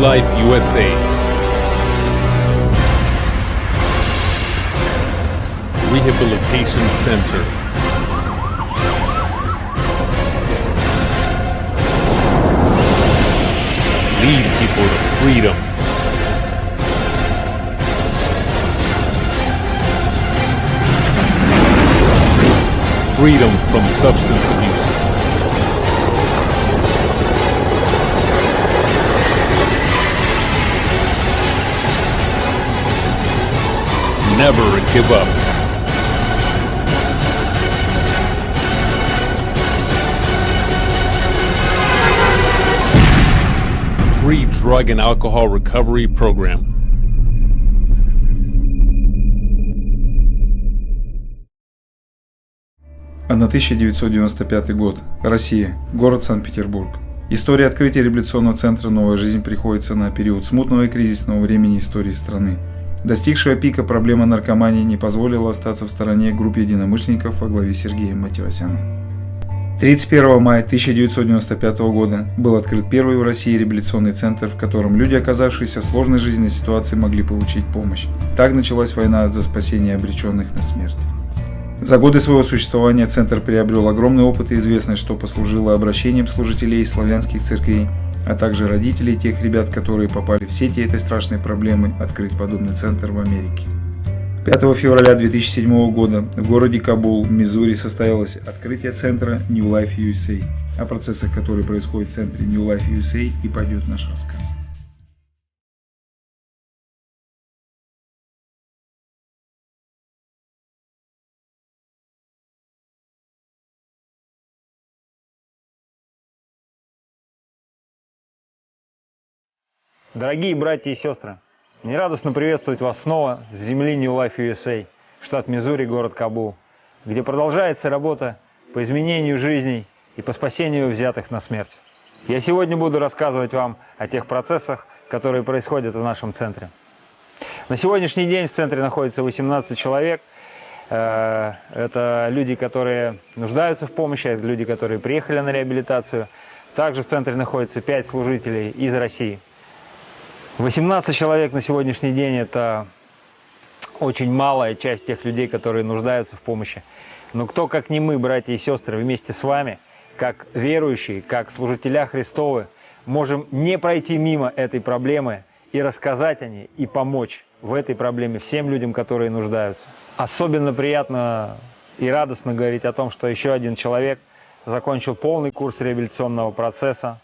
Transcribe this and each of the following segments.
Life USA. Rehabilitation Center. Lead people to freedom. Freedom from substance abuse. Never give up. Free drug and alcohol recovery program. А 1995 год. Россия. Город Санкт-Петербург. История открытия реабилитационного центра «Новая жизнь» приходится на период смутного и кризисного времени истории страны. Достигшая пика проблема наркомании не позволила остаться в стороне группе единомышленников во главе с Сергеем Матевосяном. 31 мая 1995 года был открыт первый в России реабилитационный центр, в котором люди, оказавшиеся в сложной жизненной ситуации, могли получить помощь. Так началась война за спасение обреченных на смерть. За годы своего существования центр приобрел огромный опыт и известность, что послужило обращением служителей славянских церквей, а также родителей тех ребят, которые попали в сети этой страшной проблемы, открыть подобный центр в Америке. 5 февраля 2007 года в городе Кабул, Миссури, состоялось открытие центра New Life USA. О процессах, которые происходят в центре New Life USA, и пойдет наш рассказ. Дорогие братья и сестры, мне радостно приветствовать вас снова с земли New Life USA, штат Миссури, город Кабул, где продолжается работа по изменению жизней и по спасению взятых на смерть. Я сегодня буду рассказывать вам о тех процессах, которые происходят в нашем центре. На сегодняшний день в центре находится 18 человек. Это люди, которые нуждаются в помощи, это люди, которые приехали на реабилитацию. Также в центре находится 5 служителей из России. 18 человек на сегодняшний день – это очень малая часть тех людей, которые нуждаются в помощи. Но кто, как не мы, братья и сестры, вместе с вами, как верующие, как служителя Христовы, можем не пройти мимо этой проблемы и рассказать о ней, и помочь в этой проблеме всем людям, которые нуждаются. Особенно приятно и радостно говорить о том, что еще один человек закончил полный курс реабилитационного процесса.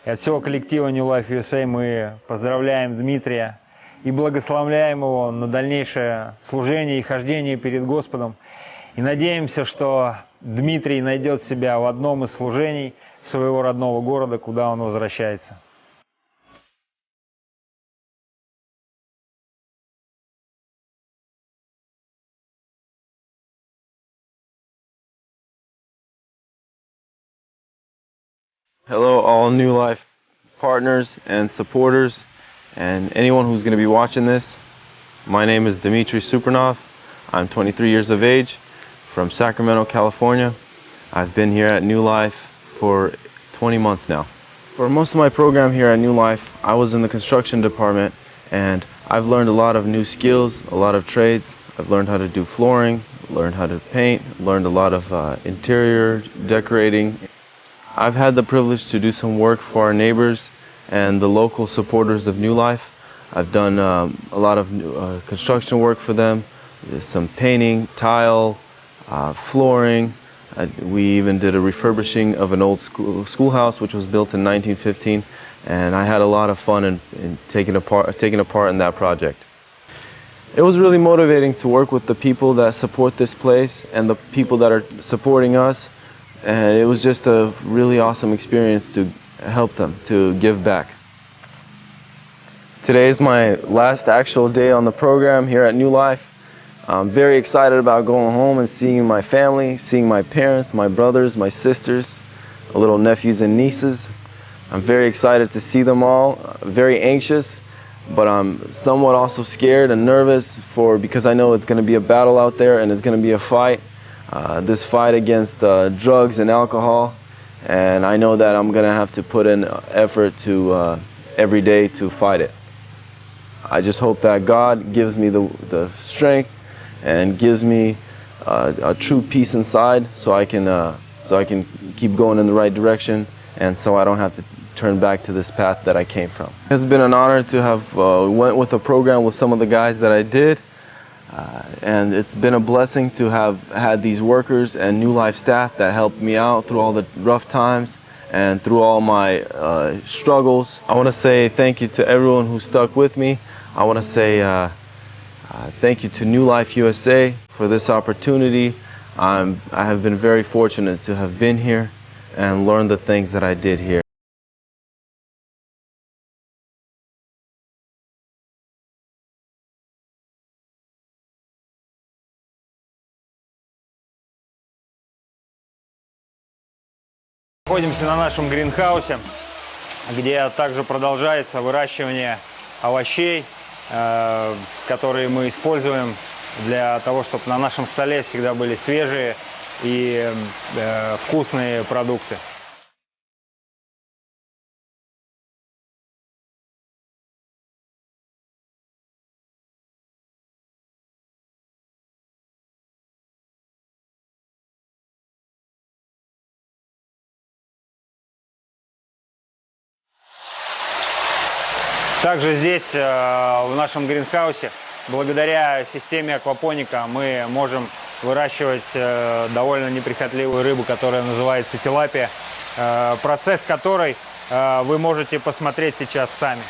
И от всего коллектива New Life USA мы поздравляем Дмитрия и благословляем его на дальнейшее служение и хождение перед Господом. И надеемся, что Дмитрий найдет себя в одном из служений своего родного города, куда он возвращается. Hello, all New Life partners and supporters, and anyone who's going to be watching this. My name is Dmitry Supernov. I'm 23 years of age, from Sacramento, California. I've been here at New Life for 20 months now. For most of my program here at New Life, I was in the construction department, and I've learned a lot of new skills, a lot of trades. I've learned how to do flooring, learned how to paint, learned a lot of interior decorating. I've had the privilege to do some work for our neighbors and the local supporters of New Life. I've done a lot of construction work for them, some painting, tile, flooring. We even did a refurbishing of an old schoolhouse which was built in 1915, and I had a lot of fun in taking a part in that project. It was really motivating to work with the people that support this place and the people that are supporting us. And it was just a really awesome experience to help them, to give back. Today is my last actual day on the program here at New Life. I'm very excited about going home and seeing my family, seeing my parents, my brothers, my sisters, little nephews and nieces. I'm very excited to see them all, very anxious, but I'm somewhat also scared and nervous because I know it's going to be a battle out there and it's going to be a fight. This fight against drugs and alcohol, and I know that I'm gonna have to put in effort to every day to fight it. I just hope that God gives me the strength and gives me a true peace inside, so I can keep going in the right direction, and so I don't have to turn back to this path that I came from. It's been an honor to have went with a program with some of the guys that I did, and it's been a blessing to have had these workers and New Life staff that helped me out through all the rough times and through all my struggles. I want to say thank you to everyone who stuck with me. I want to say thank you to New Life USA for this opportunity. I have been very fortunate to have been here and learned the things that I did here. Находимся на нашем гринхаусе, где также продолжается выращивание овощей, которые мы используем для того, чтобы на нашем столе всегда были свежие и вкусные продукты. Также здесь, в нашем гринхаусе, благодаря системе аквапоника, мы можем выращивать довольно неприхотливую рыбу, которая называется тилапия, процесс которой вы можете посмотреть сейчас сами.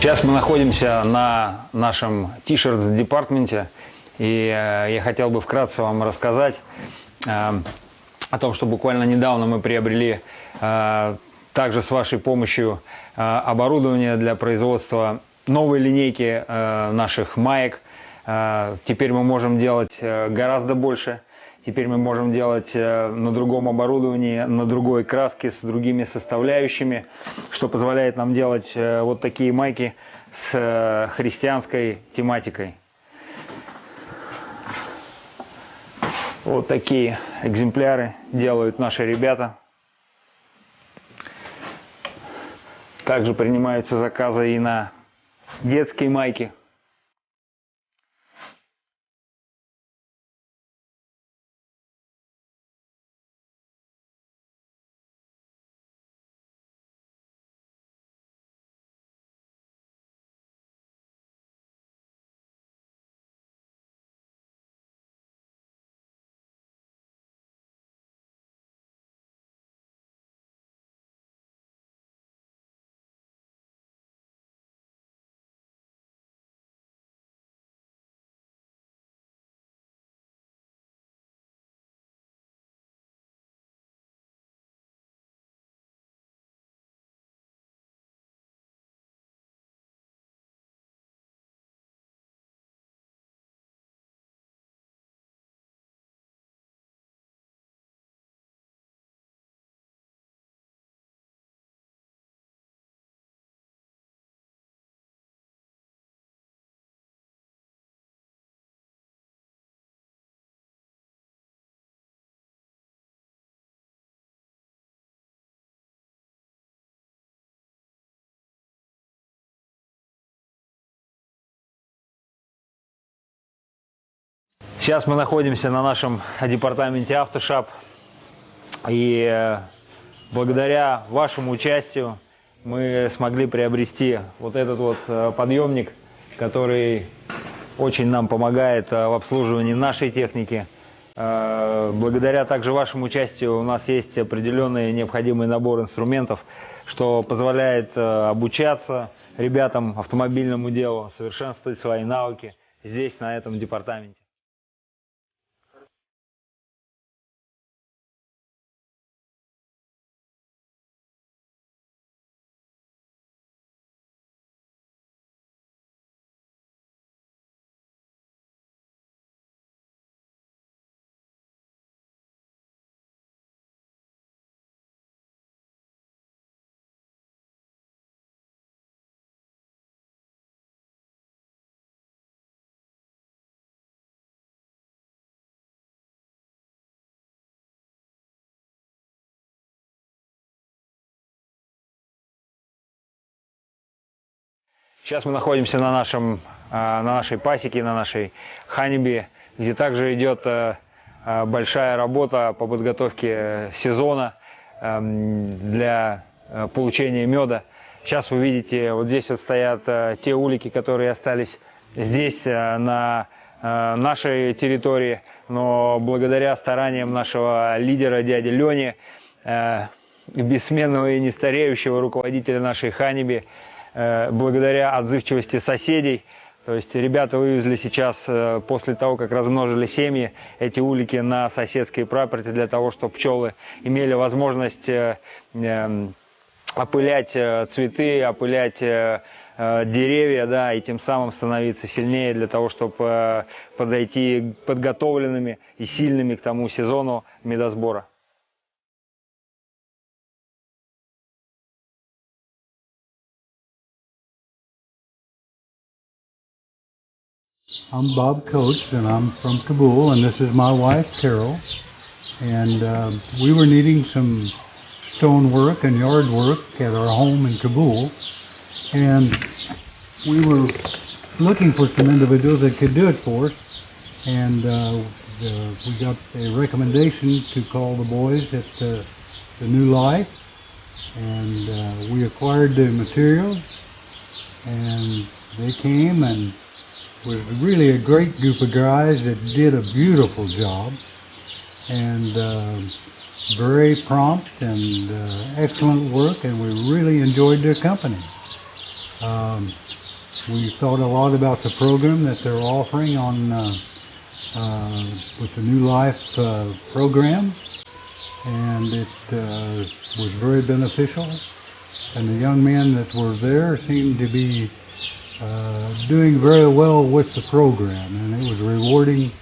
Сейчас мы находимся на нашем T-shirts департаменте, и я хотел бы вкратце вам рассказать о том, что буквально недавно мы приобрели также с вашей помощью оборудование для производства новой линейки наших маек. Теперь мы можем делать гораздо больше. Теперь мы можем делать на другом оборудовании, на другой краске, с другими составляющими, что позволяет нам делать вот такие майки с христианской тематикой. Вот такие экземпляры делают наши ребята. Также принимаются заказы и на детские майки. Сейчас мы находимся на нашем департаменте Автошап, и благодаря вашему участию мы смогли приобрести вот этот вот подъемник, который очень нам помогает в обслуживании нашей техники. Благодаря также вашему участию у нас есть определенный необходимый набор инструментов, что позволяет обучаться ребятам автомобильному делу, совершенствовать свои навыки здесь, на этом департаменте. Сейчас мы находимся на нашей пасеке, на нашей ханибе, где также идет большая работа по подготовке сезона для получения меда. Сейчас вы видите, вот здесь вот стоят те улики, которые остались здесь, на нашей территории, но благодаря стараниям нашего лидера, дяди Лени, бессменного и нестареющего руководителя нашей ханиби, благодаря отзывчивости соседей, то есть ребята вывезли сейчас, после того, как размножили семьи, эти улики на соседские прапорти для того, чтобы пчелы имели возможность опылять цветы, опылять деревья, да, и тем самым становиться сильнее для того, чтобы подойти подготовленными и сильными к тому сезону медосбора. I'm Bob Coates, and I'm from Kabul, and this is my wife, Carol. And we were needing some stone work and yard work at our home in Kabul. And we were looking for some individuals that could do it for us. And we got a recommendation to call the boys at the New Life. And we acquired the materials. And they came and was really a great group of guys that did a beautiful job, and very prompt and excellent work, and we really enjoyed their company. We thought a lot about the program that they're offering on with the New Life program, and it was very beneficial, and the young men that were there seemed to be doing very well with the program, and it was rewarding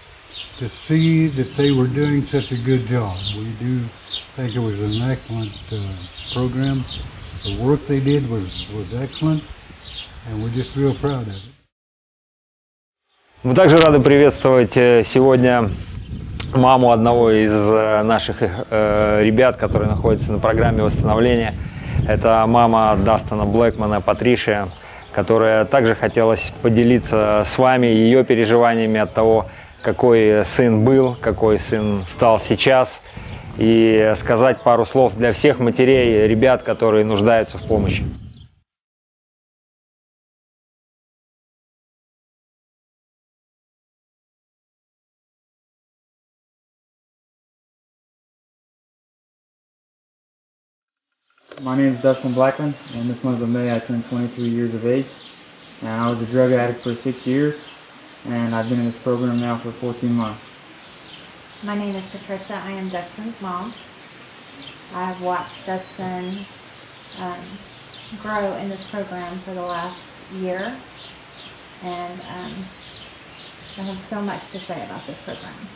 to see that they were doing such a good job. We do think it was an excellent program. The work they did was excellent, and we're just real proud of it. Мы также рады приветствовать сегодня маму одного из наших ребят, который находится на программе восстановления. Это мама Дастона Блэкмана, Патришия, которая также хотелось поделиться с вами ее переживаниями от того, какой сын был, какой сын стал сейчас, и сказать пару слов для всех матерей, ребят, которые нуждаются в помощи. My name is Dustin Blackman, and this month of May I turned 23 years of age. And I was a drug addict for 6 years, and I've been in this program now for 14 months. My name is Patricia. I am Dustin's mom. I've watched Dustin grow in this program for the last year, and I have so much to say about this program.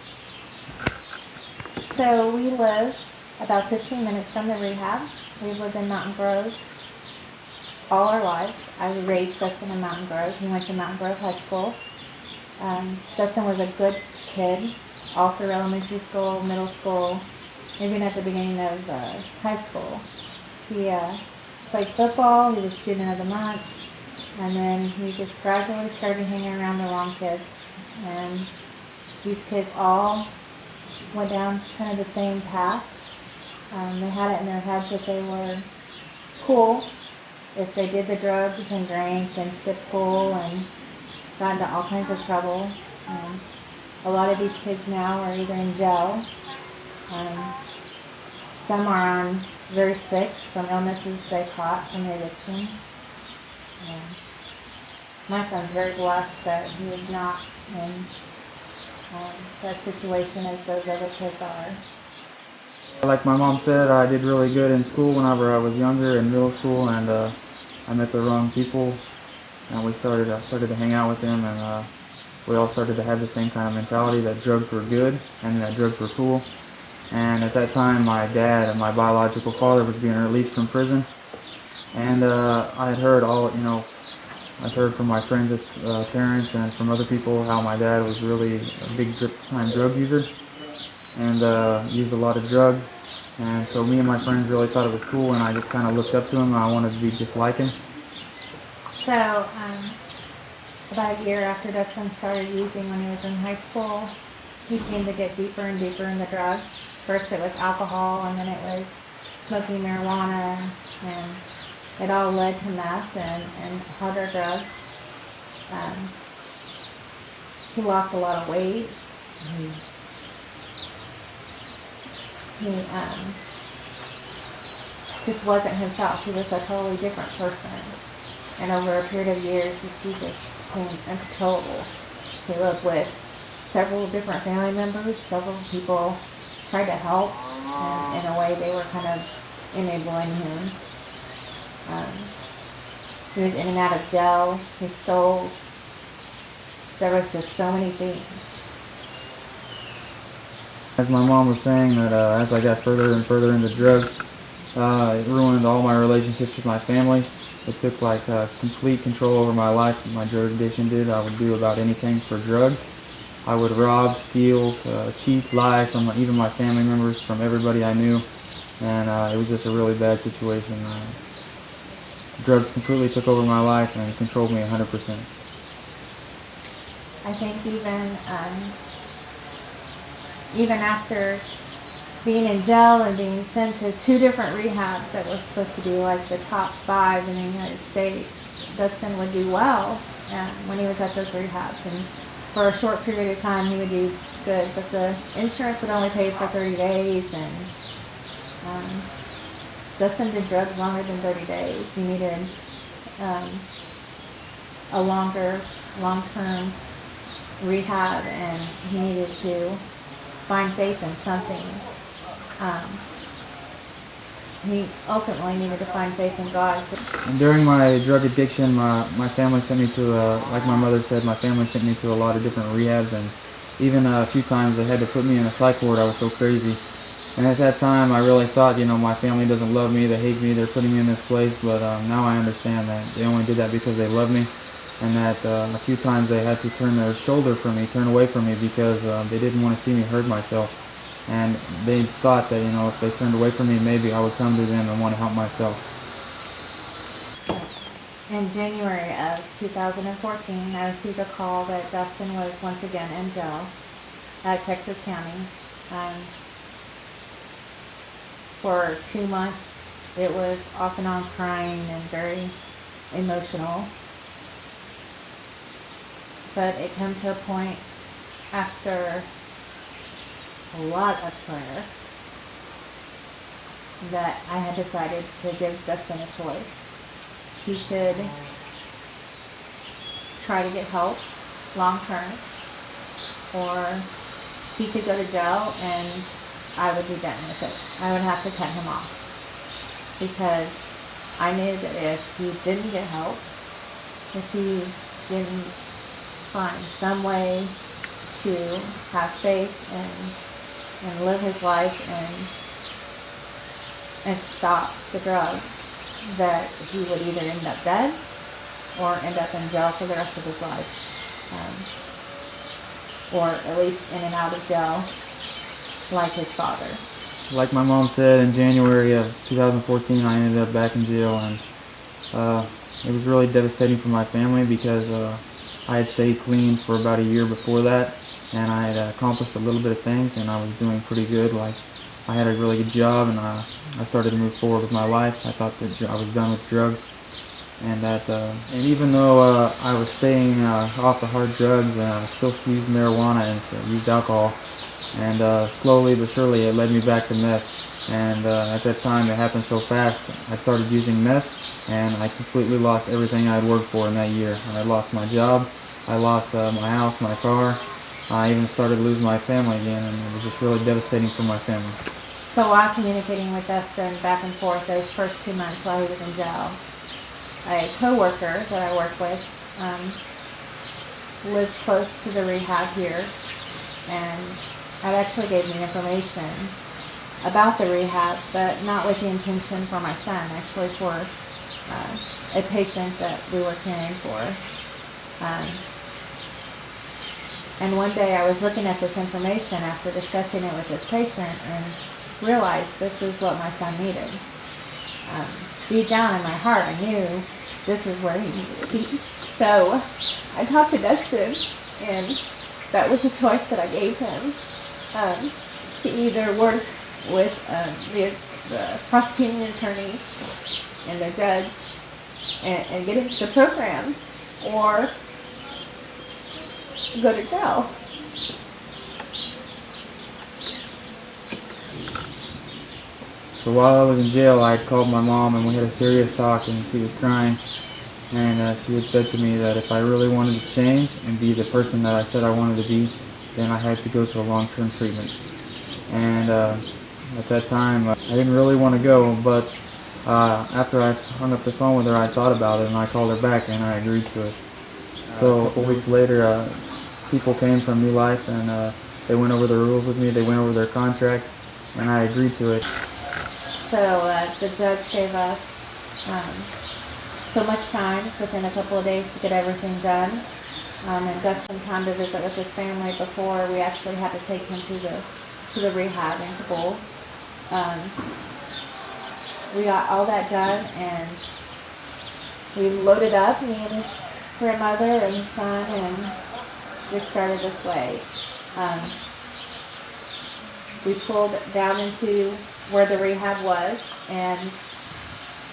So we live about 15 minutes from the rehab. We've lived in Mountain Grove all our lives. I raised Dustin in Mountain Grove. He went to Mountain Grove High School. Dustin was a good kid all through elementary school, middle school, even at the beginning of high school. He played football. He was student of the month. And then he just gradually started hanging around the wrong kids. And these kids all went down kind of the same path. They had it in their heads that they were cool if they did the drugs and drank and skipped school and got into all kinds of trouble. A lot of these kids now are either in jail. Some are very sick from illnesses they caught from addiction. My son's very blessed that he is not in that situation as those other kids are. Like my mom said, I did really good in school whenever I was younger in middle school, and I met the wrong people, and I started to hang out with them, and we all started to have the same kind of mentality that drugs were good and that drugs were cool. And at that time, my dad and my biological father was being released from prison, and I had heard I'd heard from my friends' parents and from other people how my dad was really a big time drug user and used a lot of drugs. And so me and my friends really thought it was cool, and I just kind of looked up to him and I wanted to be just like him. So, about a year after Dustin started using when he was in high school, he seemed to get deeper and deeper in the drugs. First it was alcohol, and then it was smoking marijuana, and it all led to meth and harder drugs. He lost a lot of weight. He just wasn't himself. He was a totally different person. And over a period of years, he just became uncontrollable. He lived with several different family members. Several people tried to help, and in a way they were kind of enabling him. He was in and out of jail. He stole. There was just so many things. As my mom was saying, that as I got further and further into drugs, it ruined all my relationships with my family. It took like complete control over my life. My drug addiction did. I would do about anything for drugs. I would rob, steal, cheat, lie from even my family members, from everybody I knew, and it was just a really bad situation. Drugs completely took over my life and controlled me 100%. I think even after being in jail and being sent to 2 different rehabs that were supposed to be like the top 5 in the United States, Dustin would do well when he was at those rehabs. And for a short period of time he would do good, but the insurance would only pay for 30 days, and Dustin did drugs longer than 30 days. He needed a long-term rehab, and he needed to find faith in something. He ultimately needed to find faith in God. And during my drug addiction, my family sent me to, like my mother said, my family sent me to a lot of different rehabs, and even a few times they had to put me in a psych ward. I was so crazy. And at that time I really thought, my family doesn't love me, they hate me, they're putting me in this place, but now I understand that they only did that because they love me, and that a few times they had to turn their shoulder from me, turn away from me, because they didn't want to see me hurt myself. And they thought that, if they turned away from me, maybe I would come to them and want to help myself. In January of 2014, I received a call that Dustin was once again in jail at Texas County. For 2 months, it was off and on crying and very emotional. But it came to a point after a lot of prayer that I had decided to give Dustin a choice. He could try to get help long term, or he could go to jail and I would be done with it. I would have to cut him off, because I knew that if he didn't get help, if he didn't find some way to have faith and live his life and stop the drugs, that he would either end up dead or end up in jail for the rest of his life, or at least in and out of jail like his father. Like my mom said, in January of 2014 I ended up back in jail, and it was really devastating for my family, because I had stayed clean for about a year before that, and I had accomplished a little bit of things, and I was doing pretty good. Like, I had a really good job, and I started to move forward with my life. I thought that I was done with drugs, and even though I was staying off the hard drugs, I still used marijuana and used alcohol, and slowly but surely it led me back to meth. And at that time, it happened so fast. I started using meth, and I completely lost everything I had worked for in that year. I lost my job, I lost my house, my car. I even started losing my family again, and it was just really devastating for my family. So while communicating with Dustin back and forth those first 2 months while he was in jail, a co-worker that I work with lives close to the rehab here, and that actually gave me information about the rehab, but not with the intention for my son, actually for a patient that we were caring for. And one day I was looking at this information after discussing it with this patient and realized this is what my son needed. deep down in my heart, I knew this is where he needed to be. So I talked to Dustin, and that was a choice that I gave him, to either work with the prosecuting attorney and the judge and get into the program, or go to jail. So while I was in jail, I had called my mom and we had a serious talk, and she was crying. And she had said to me that if I really wanted to change and be the person that I said I wanted to be, then I had to go to a long-term treatment. And at that time, I didn't really want to go, but after I hung up the phone with her, I thought about it and I called her back and I agreed to it. So a couple weeks later, people came from New Life and they went over the rules with me, they went over their contract, and I agreed to it. So the judge gave us so much time within a couple of days to get everything done. And Dustin came to visit with his family before we actually had to take him to the rehab in Kabul. We got all that done, and we loaded up, me and his grandmother and his son, and we started this way. We pulled down into where the rehab was and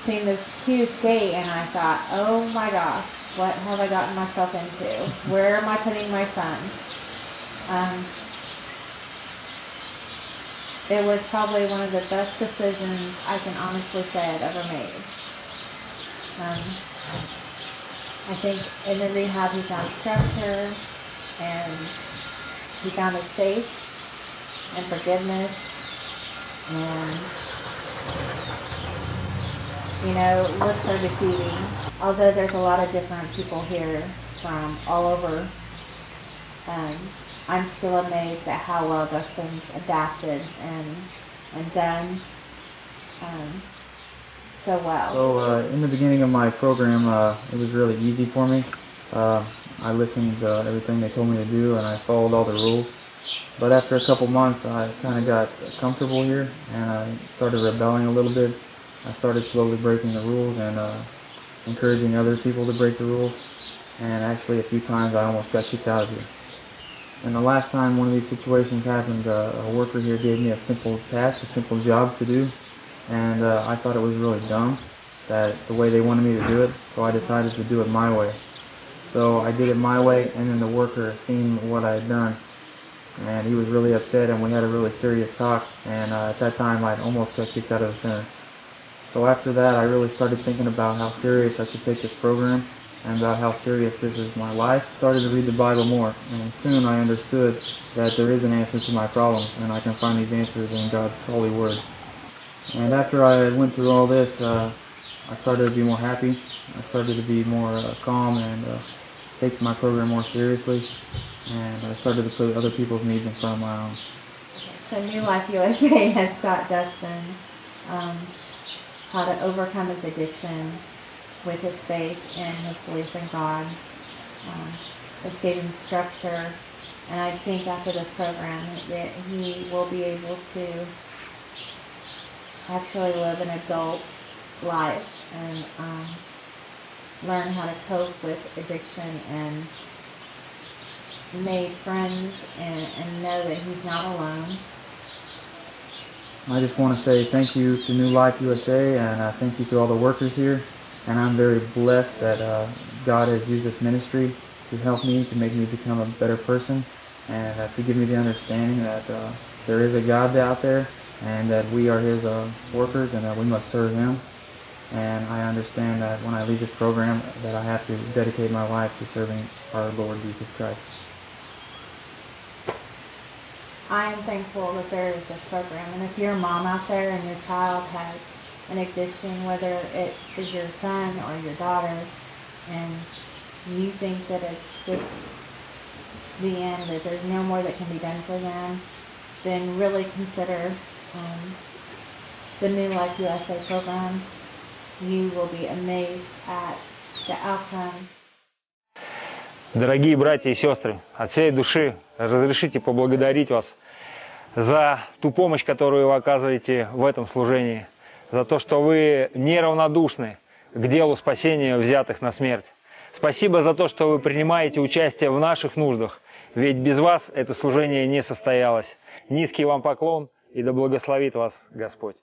seen this huge gate, and I thought, oh my gosh, what have I gotten myself into? Where am I putting my son? It was probably one of the best decisions I can honestly say I've ever made. I think in the rehab he found structure, and he found his faith and forgiveness, and looks are deceiving. Although there's a lot of different people here from all over, I'm still amazed at how well Dustin's adapted and done so well. So in the beginning of my program, it was really easy for me. I listened to everything they told me to do, and I followed all the rules. But after a couple months, I kind of got comfortable here, and I started rebelling a little bit. I started slowly breaking the rules and encouraging other people to break the rules. And actually, a few times I almost got kicked out of here. And the last time one of these situations happened, a worker here gave me a simple task, a simple job to do. And I thought it was really dumb, that the way they wanted me to do it, so I decided to do it my way. So I did it my way, and then the worker seen what I had done, and he was really upset, and we had a really serious talk, and at that time I almost got kicked out of the center. So after that, I really started thinking about how serious I should take this program, and about how serious this is my life. Started to read the Bible more, and soon I understood that there is an answer to my problems, and I can find these answers in God's holy word. And after I went through all this, I started to be more happy. I started to be more calm and take my program more seriously, and I started to put other people's needs in front of my own. So New Life USA has taught Dustin how to overcome his addiction with his faith and his belief in God. It's gave him structure, and I think after this program that he will be able to actually live an adult life and learn how to cope with addiction and make friends and know that he's not alone. I just want to say thank you to New Life USA, and thank you to all the workers here. And I'm very blessed that God has used this ministry to help me, to make me become a better person, and to give me the understanding that there is a God out there, and that we are His workers, and that we must serve Him. And I understand that when I leave this program, that I have to dedicate my life to serving our Lord Jesus Christ. I am thankful that there is this program, and if you're a mom out there and your child has an addiction, whether it is your son or your daughter, and you think that it's just the end, that there's no more that can be done for them, then really consider the New Life USA program. You will be amazed at the outcome. Дорогие братья и сестры, от всей души разрешите поблагодарить вас за ту помощь, которую вы оказываете в этом служении, за то, что вы неравнодушны к делу спасения взятых на смерть. Спасибо за то, что вы принимаете участие в наших нуждах, ведь без вас это служение не состоялось. Низкий вам поклон, и да благословит вас Господь.